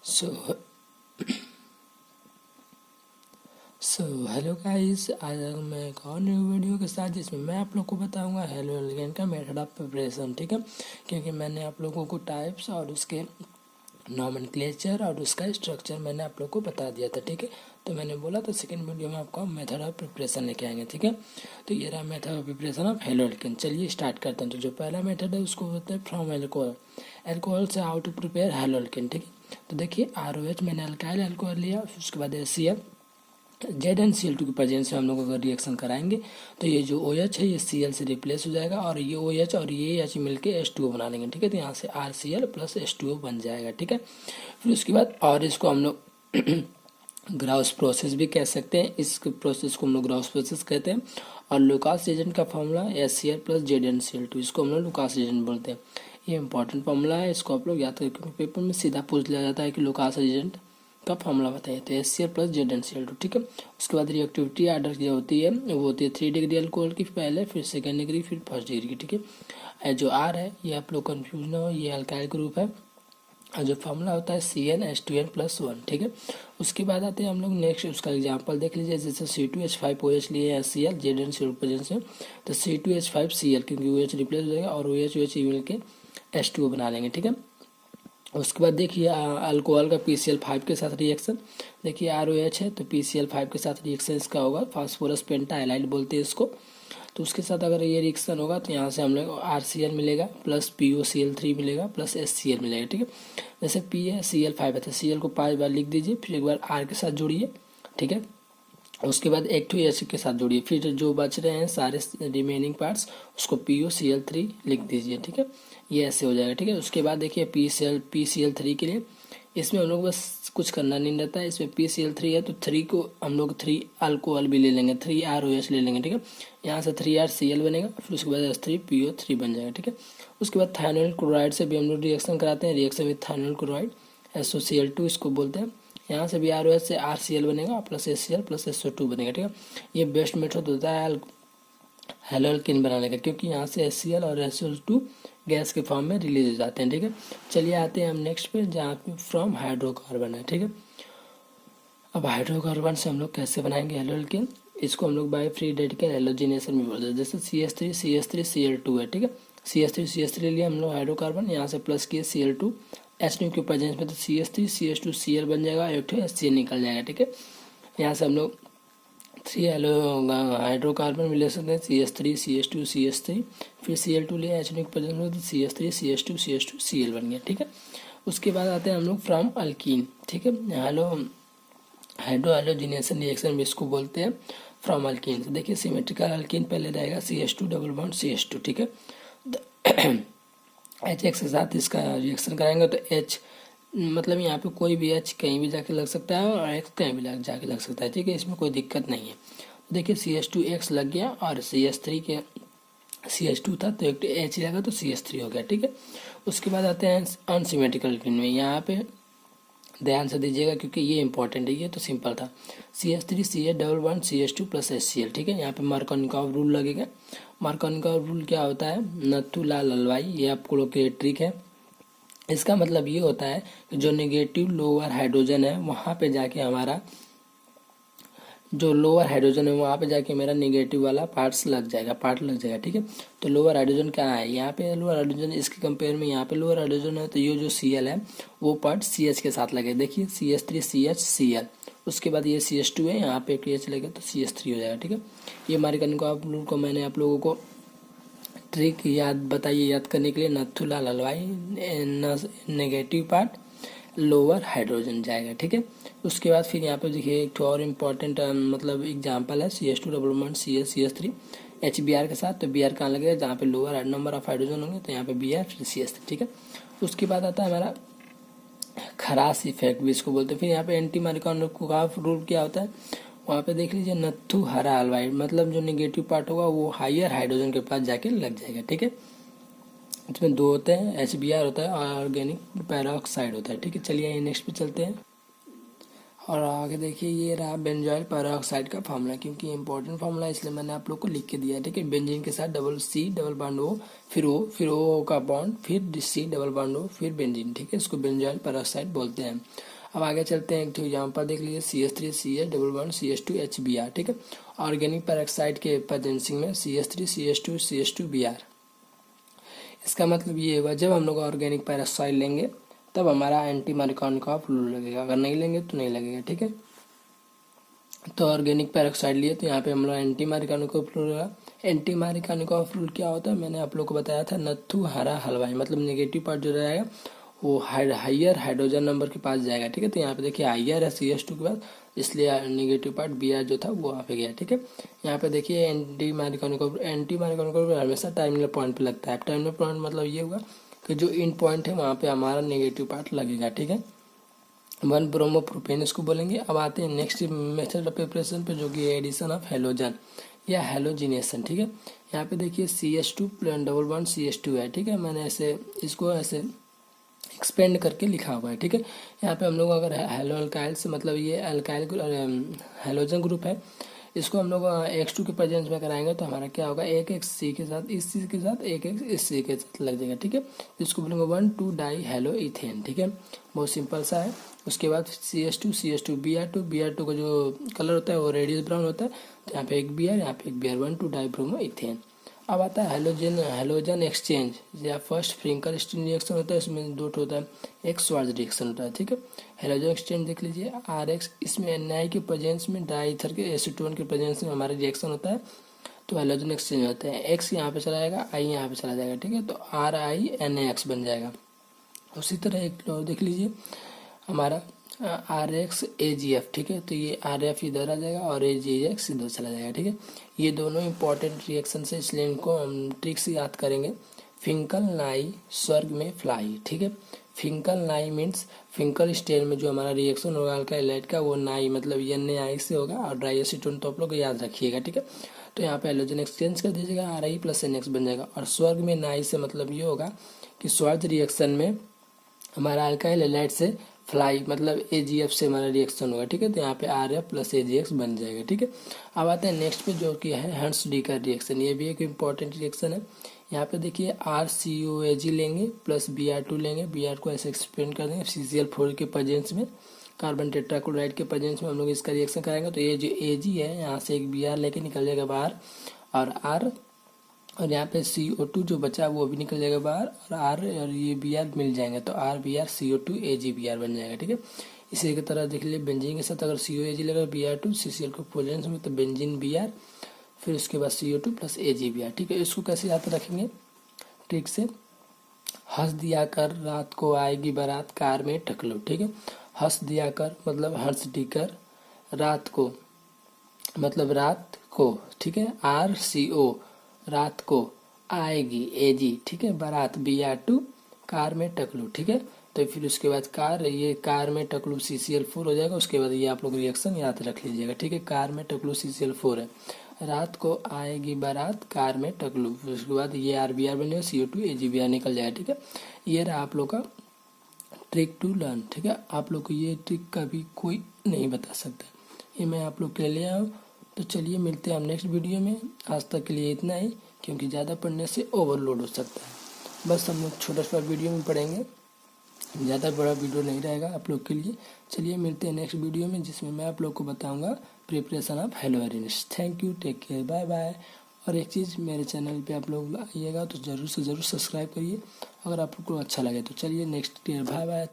So hello guys, आज मैं एक और न्यू वीडियो के साथ जिसमें मैं आप लोग को बताऊंगा हेलो एलिगेंट का मेथड ऑफ प्रिपरेशन। ठीक है, क्योंकि मैंने आप लोगों को टाइप्स और उसके नॉमेनक्लेचर और उसका स्ट्रक्चर मैंने आप लोग को बता दिया था। ठीक है, तो मैंने बोला था सेकंड वीडियो में आपको मेथड ऑफ प्रिपरेशन लेके आएंगे। ठीक है, तो ये रहा method of preparation of halo alkane. चलिए स्टार्ट करते हैं। तो जो पहला मेथड है उसको बोलते हैं फ्रॉम एल्कोहल। एल्कोहल से how to prepare haloalkane. ठीक है, तो देखिए ROH मैंने अल्काइल एल्कोहल लिया, उसके बाद HCl ZnCl2 की प्रेजेंस में हम लोग अगर रिएक्शन कराएंगे तो ये जो OH है ये Cl से रिप्लेस हो जाएगा और ये OH और ये H मिलके H2O बना लेंगे। ठीक है, तो यहाँ से RCl प्लस H2O बन जाएगा। ठीक है, फिर उसके बाद और इसको हम लोग ग्राउस प्रोसेस भी कह सकते हैं। इस प्रोसेस को हम लोग ग्राउस प्रोसेस कहते हैं। और लुकास एजेंट का फॉर्मूला HCl प्लस ZnCl2, इसको हम लोग लुकास एजेंट बोलते हैं। ये इंपॉर्टेंट फॉर्मूला है, इसको आप लोग याद करके क्योंकि पेपर में सीधा पूछ लिया जाता है कि लुकास एजेंट का फॉर्मूला बताइए, तो HCl प्लस ZnCl2। ठीक है, उसके बाद रिएक्टिविटी आर्डर जो होती है वो होती है 3 डिग्री अल्कोहल की पहले, फिर सेकेंड डिग्री, फिर फर्स्ट डिग्री की। ठीक है, जो R है ये आप लोग कन्फ्यूज ना हो, ये अल्काइल ग्रुप है और जो फॉर्मूला होता है CnH2n+1। ठीक है, उसके बाद आते हैं हम लोग नेक्स्ट, उसका एग्जांपल देख लीजिए। जैसे C2H5OH लिए HCl ZnCl प्रेजेंस में, तो C2H5Cl क्योंकि OH रिप्लेस हो जाएगा और OH मिल के H2O बना लेंगे। ठीक है, उसके बाद देखिए अल्कोहल का PCl5 के साथ रिएक्शन। देखिए ROH है तो PCl5 के साथ रिएक्शन इसका होगा, फास्फोरस पेंटाहाइलाइड बोलते हैं इसको। तो उसके साथ अगर ये रिएक्शन होगा तो यहाँ से हम लोग RCl मिलेगा प्लस POCl3 मिलेगा प्लस HCl मिलेगा। ठीक है, जैसे P है Cl5 है तो Cl को 5 बार लिख दीजिए, फिर एक बार R के साथ जोड़िए। ठीक है, उसके बाद एक टू H के साथ जोड़िए, फिर जो बच रहे हैं सारे रिमेनिंग पार्ट्स उसको POCl3 लिख दीजिए। ठीक है, ये ऐसे हो जाएगा। ठीक है, उसके बाद देखिए PCl3 के लिए इसमें हम लोग बस कुछ करना नहीं रहता है। इसमें PCl3 है तो 3 को हम लोग 3 अल्कोहल भी ले लेंगे, 3 ROH ले लेंगे। ठीक है, यहाँ से 3RCl बनेगा, फिर उसके बाद H3PO3 बन जाएगा। ठीक है, उसके बाद थायनोल क्लोराइड से भी हम लोग रिएक्शन कराते हैं, रिएक्शन विद थायनोल क्लोराइड SOCl2 इसको बोलते हैं। यहाँ से भी ROH से RCl बनेगा प्लस HCl प्लस SO2 बनेगा। ठीक है, ये बेस्ट मेथड होता है हेलो एल्केन बनाने का, क्योंकि यहाँ से HCl और SO2 गैस के फॉर्म में रिलीज हो जाते हैं। ठीक है, चलिए आते हैं हम नेक्स्ट पे जहाँ पे फ्रॉम हाइड्रोकार्बन है। ठीक है, अब हाइड्रोकार्बन से हम लोग कैसे बनाएंगे हेलो एल्केन, इसको हम लोग बाय फ्री रेडिकल हेलोजिनेशन में बोलते हैं। जैसे CH3CH3Cl2 है। ठीक है, CH3CH3 लिए हम लोग हाइड्रोकार्बन, यहाँ से प्लस किए Cl2 H2 के प्रेजेंस में, तो CH3CH2Cl बन जाएगा, एक ठो HCl निकल जाएगा। ठीक है, यहाँ से हम लोग 3 हाइड्रोकार्बन मिले सकते हैं, CH3CH2CH3, फिर Cl2 लिया H2 के प्रेजेंस में, तो CH3CH2CH2Cl बन गया। ठीक है, उसके बाद आते हैं हम लोग फ्रॉम अल्कीन। ठीक है, हाइड्रोजिनेशन रिएक्शन में इसको बोलते हैं फ्रॉम अल्कीन। तो देखिए सिमेट्रिकल अल्कीन पहले रहेगा CH2 डबल बॉन्ड CH2। ठीक है, HX के साथ इसका रिएक्शन कराएंगे तो H मतलब यहाँ पे कोई भी H कहीं भी जाके लग सकता है और X कहीं भी जाके लग सकता है। ठीक है, इसमें कोई दिक्कत नहीं है। तो देखिए CH2X लग गया और CH3 के CH2 था तो एक H लगा तो CH3 हो गया। ठीक है, उसके बाद आते हैं अनसिमेट्रिकल अल्कीन में। यहाँ पे ध्यान से दीजिएगा क्योंकि ये इंपॉर्टेंट है, ये तो सिंपल था CH3CH double bond CH2 plus HCl। ठीक है, यहाँ पे मार्कोनिकॉव रूल लगेगा। मार्कोनिकॉव रूल क्या होता है, नथु लाल हलवाई, ये आपको लोग के ट्रिक है। इसका मतलब ये होता है कि जो नेगेटिव लोअर हाइड्रोजन है वहाँ पे जाके हमारा जो लोअर हाइड्रोजन है वहाँ पे जाके मेरा नेगेटिव वाला पार्ट लग जाएगा। ठीक है, तो लोअर हाइड्रोजन क्या है, यहाँ पे लोअर हाइड्रोजन, इसके कंपेयर में यहाँ पे लोअर हाइड्रोजन है तो ये जो Cl है वो पार्ट CH के साथ लगे। देखिए CH3CHCl, उसके बाद ये CH2 है, यहाँ पे एक H लगे तो CH3 हो जाएगा। ठीक है, ये मार्कोनिकॉव को मैंने आप लोगों को ट्रिक याद करने के लिए, नथुलाल हलवाई नेगेटिव पार्ट लोअर हाइड्रोजन जाएगा। ठीक है, उसके बाद फिर यहाँ पे देखिए एक और इम्पोर्टेंट मतलब एग्जांपल है CH2 double bond CH3 HBr के साथ, तो Br कहाँ लगेगा, जहाँ पे लोअर नंबर ऑफ हाइड्रोजन होंगे तो यहाँ पे Br फिर CH3। ठीक है, उसके बाद आता है हमारा खरास इफेक्ट भी इसको बोलते हैं। फिर यहाँ पे एंटी मार्कोनिकॉव रूल क्या होता है, वहाँ पे देख लीजिए नथु हरा हलवाई, मतलब जो नेगेटिव पार्ट होगा वो हायर हाइड्रोजन के पास जाके लग जाएगा। ठीक है, इसमें 2 होते हैं, HBr होता है और ऑर्गेनिक पैराऑक्साइड होता है। ठीक है, चलिए नेक्स्ट पे चलते हैं। और आगे देखिए ये रहा बेंजोइल पेरोक्साइड का फार्मूला, क्योंकि इंपॉर्टेंट फार्मूला इसलिए मैंने आप लोग को लिख के दिया है, ठीक है। बेंजीन के साथ double C double bond O, फिर O का बॉन्ड, फिर C डबल बॉन्ड O, फिर बेंजीन, ठीक है। इसको बेंजोइल पेरोक्साइड बोलते हैं। अब आगे चलते हैं, एक एग्जाम्पल देख लीजिए, CH3CH double bond CH2 HBr, ठीक है। ऑर्गेनिक पेरोक्साइड के प्रेजेंसी में CH3 CH2 CH2 Br। इसका मतलब ये होगा जब हम लोग ऑर्गेनिक पेरोक्साइड लेंगे तब हमारा एंटी मार्कोनिकॉफ फ्लूइड लगेगा, अगर नहीं लेंगे तो नहीं लगेगा, ठीक है। तो ऑर्गेनिक पेरोक्साइड लिए तो यहाँ पे हम लोग एंटी मार्कोनिकॉफ फ्लूइड लगा। एंटी मार्कोनिकॉफ फ्लूइड क्या होता है, मैंने आप लोग को बताया था, नत्थु हरा हलवाई, मतलब नेगेटिव पार्ट जो रहेगा वो हाइयर हाइड्रोजन नंबर के पास जाएगा, ठीक है। तो यहाँ पे देखिए हाइयर है CH2 के पास, इसलिए नेगेटिव पार्ट Br जो था वो वहाँ पे गया, ठीक है। यहाँ पे देखिए एंटी मार्कोनिकॉफ हमेशा टर्मिनल पॉइंट पे लगता है। टर्मिनल पॉइंट मतलब ये होगा कि जो इन पॉइंट है वहाँ पे हमारा नेगेटिव पार्ट लगेगा, ठीक है। 1 ब्रोमोप्रोपेन इसको बोलेंगे। अब आते हैं नेक्स्ट मेथड ऑफ प्रिपरेशन पे, जो कि एडिशन ऑफ हेलोजन या हेलोजिनेशन, ठीक है। यहाँ पे देखिए CH2 डबल बॉन्ड CH2 है, ठीक है। मैंने ऐसे इसको ऐसे एक्सपेंड करके लिखा हुआ है, ठीक है। यहाँ पे हम लोग अगर हेलो अल्काइल से मतलब ये अल्काइल हेलोजन ग्रुप है, इसको हम लोग X2 के प्रेजेंस में कराएंगे तो हमारा क्या होगा, एक C के साथ इस C के साथ एक इस C के साथ लग जाएगा, ठीक है। इसको बोलेंगे 1,2 डाई हेलो इथेन, ठीक है। बहुत सिंपल सा है। उसके बाद CH2 Br2 का जो कलर होता है वो रेडियस ब्राउन होता है, तो यहाँ पे एक Br, यहाँ पे एक Br, 1,2 डाई ब्रोमो इथेन। अब आता है हेलोजन एक्सचेंज या फर्स्ट फ्रिंकल स्टीन रिएक्शन होता है, इसमें दो होता है, एक स्वार्ज रिएक्शन होता है, ठीक है। हेलोजन एक्सचेंज देख लीजिए RX, इसमें Na के प्रेजेंस में डाईथर के एसीटोन के प्रेजेंस में हमारा रिएक्शन होता है, तो हेलोजन एक्सचेंज होता है। X यहाँ पे चला जाएगा, I यहाँ पे चला जाएगा, ठीक है। तो RiNaX बन जाएगा। उसी तरह एक और देख लीजिए हमारा RX AgF, ठीक है। तो ये RF इधर आ जाएगा और AgX इधर चला जाएगा, ठीक है। ये दोनों इंपॉर्टेंट रिएक्शन है, इसलिए इनको हम ट्रिक से याद करेंगे। फिंकल नाई स्वर्ग में फ्लाई, ठीक है। फिंकल नाई मीन्स फिंकल स्टेन में जो हमारा रिएक्शन होगा अल्काइलाइड का, वो नाई मतलब NaI से होगा, और ड्राई एसीटोन तो आप लोग याद रखिएगा, ठीक है। तो यहाँ पे हेलोजन एक्सचेंज कर दीजिएगा, Ri + NX बन जाएगा। और स्वर्ग में नाई से मतलब ये होगा कि स्वार्ज रिएक्शन में हमारा अल्काइल हैलाइड से फ्लाई मतलब AgF से हमारा रिएक्शन होगा, ठीक है। तो यहाँ पे RF + AgX बन जाएगा, ठीक है। अब आते हैं नेक्स्ट पे, जो कि है हंस डी का रिएक्शन। ये भी एक इम्पॉर्टेंट रिएक्शन है। यहाँ पे देखिए RCOAg लेंगे प्लस Br2 लेंगे, Br को ऐसे एक्सपेंड कर देंगे CCl4 के प्रेजेंस में, कार्बन टेट्राक्लोराइड के प्रेजेंस में हम लोग इसका रिएक्शन कराएंगे। तो ये जो Ag है यहाँ से एक Br लेके निकल जाएगा बाहर, और यहाँ पे CO2 जो बचा वो भी निकल जाएगा बाहर, और और ये Br मिल जाएंगे, तो RBr CO2 AgBr बन जाएगा, ठीक है। इसी की तरह देख लीजिए बेंजीन के साथ अगर COAg लगा Br2 CCl को प्रेजेंस में, तो बेंजीन Br, फिर उसके बाद CO2 + AgBr, ठीक है। इसको कैसे याद रखेंगे ट्रिक से, हंस दिया कर रात को आएगी बारात कार में टकलो, ठीक है। हंस दिया कर मतलब हंस दी कर, रात को मतलब रात को, ठीक है। RCO रात को आएगी AG, ठीक है। बारात Br2, कार में टकलू, ठीक है। तो फिर उसके बाद ये कार में टकलू CCl4 हो जाएगा। उसके बाद ये आप लोग रिएक्शन याद रख लीजिएगा, ठीक है। कार में टकलू CCl4 है, रात को आएगी बारात कार में टकलू, उसके बाद ये RBr बन जाएगा, CO2 AgBr निकल जाएगा, ठीक है। ये रहा आप लोग का ट्रिक टू लर्न, ठीक है। आप लोग को ये ट्रिक कभी कोई नहीं बता सकता, ये मैं आप लोग के लिए आया हूँ। तो चलिए मिलते हैं हम नेक्स्ट वीडियो में। आज तक के लिए इतना ही, क्योंकि ज़्यादा पढ़ने से ओवरलोड हो सकता है। बस हम लोग छोटा सा वीडियो में पढ़ेंगे, ज़्यादा बड़ा वीडियो नहीं रहेगा आप लोग के लिए। चलिए मिलते हैं नेक्स्ट वीडियो में, जिसमें मैं आप लोग को बताऊंगा प्रिपरेशन ऑफ हेलोवेरिनिस। Thank you, take care, bye bye. और एक चीज़, मेरे चैनल पे आप लोग आइएगा तो ज़रूर से ज़रूर सब्सक्राइब करिए अगर आप लोग को अच्छा लगे तो। चलिए नेक्स्ट ईयर, बाय बाय।